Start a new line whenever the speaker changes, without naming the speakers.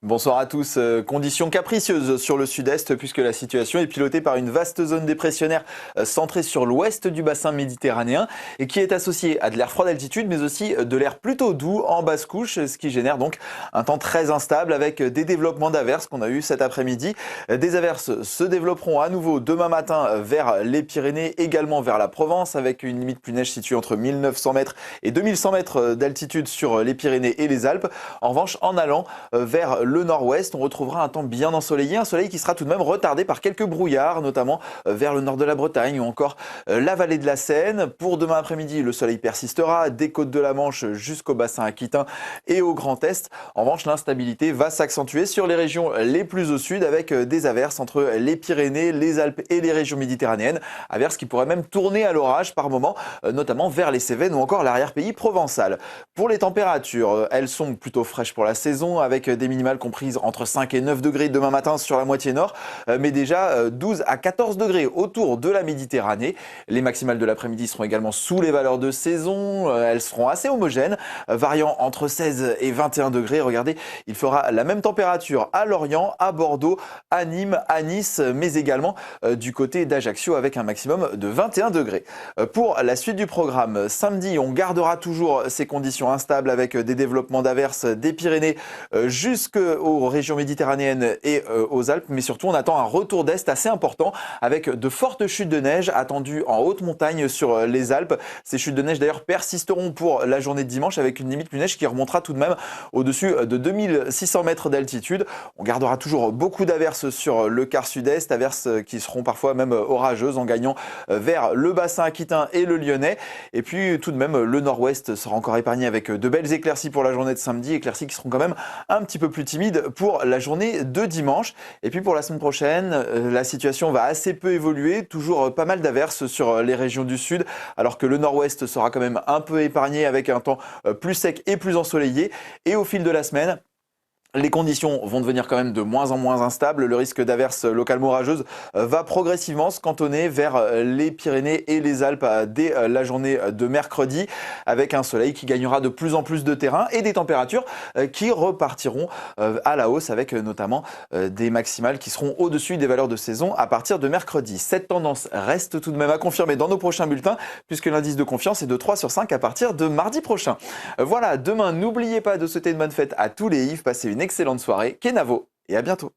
Bonsoir à tous. Conditions capricieuses sur le sud-est puisque la situation est pilotée par une vaste zone dépressionnaire centrée sur l'ouest du bassin méditerranéen et qui est associée à de l'air froid d'altitude mais aussi de l'air plutôt doux en basse couche, ce qui génère donc un temps très instable avec des développements d'averses qu'on a eu cet après-midi. Des averses se développeront à nouveau demain matin vers les Pyrénées, également vers la Provence avec une limite plus neige située entre 1900 mètres et 2100 mètres d'altitude sur les Pyrénées et les Alpes. En revanche, en allant vers le nord-ouest, on retrouvera un temps bien ensoleillé, un soleil qui sera tout de même retardé par quelques brouillards, notamment vers le nord de la Bretagne ou encore la vallée de la Seine. Pour demain après-midi, le soleil persistera des côtes de la Manche jusqu'au bassin aquitain et au Grand Est. En revanche, l'instabilité va s'accentuer sur les régions les plus au sud avec des averses entre les Pyrénées, les Alpes et les régions méditerranéennes. Averses qui pourraient même tourner à l'orage par moment, notamment vers les Cévennes ou encore l'arrière-pays provençal. Pour les températures, elles sont plutôt fraîches pour la saison avec des minimales comprises entre 5 et 9 degrés demain matin sur la moitié nord, mais déjà 12 à 14 degrés autour de la Méditerranée. Les maximales de l'après-midi seront également sous les valeurs de saison, elles seront assez homogènes, variant entre 16 et 21 degrés. Regardez, il fera la même température à Lorient, à Bordeaux, à Nîmes, à Nice, mais également du côté d'Ajaccio avec un maximum de 21 degrés. Pour la suite du programme, samedi, on gardera toujours ces conditions instables avec des développements d'averses des Pyrénées jusqu'aux régions méditerranéennes et aux Alpes, mais surtout on attend un retour d'est assez important avec de fortes chutes de neige attendues en haute montagne sur les Alpes. Ces chutes de neige d'ailleurs persisteront pour la journée de dimanche avec une limite plus neige qui remontera tout de même au-dessus de 2600 mètres d'altitude. On gardera toujours beaucoup d'averses sur le quart sud-est, averses qui seront parfois même orageuses en gagnant vers le bassin aquitain et le lyonnais. Et puis tout de même le nord-ouest sera encore épargné avec de belles éclaircies pour la journée de samedi, éclaircies qui seront quand même un petit peu plus timide pour la journée de dimanche. Et puis pour la semaine prochaine, la situation va assez peu évoluer, toujours pas mal d'averses sur les régions du sud, alors que le nord-ouest sera quand même un peu épargné avec un temps plus sec et plus ensoleillé. Et au fil de la semaine, les conditions vont devenir quand même de moins en moins instables. Le risque d'averses localement orageuses va progressivement se cantonner vers les Pyrénées et les Alpes dès la journée de mercredi, avec un soleil qui gagnera de plus en plus de terrain et des températures qui repartiront à la hausse, avec notamment des maximales qui seront au-dessus des valeurs de saison à partir de mercredi. Cette tendance reste tout de même à confirmer dans nos prochains bulletins, puisque l'indice de confiance est de 3 sur 5 à partir de mardi prochain. Voilà, demain, n'oubliez pas de souhaiter une bonne fête à tous les Yves. Passez une excellente soirée. Kenavo et à bientôt.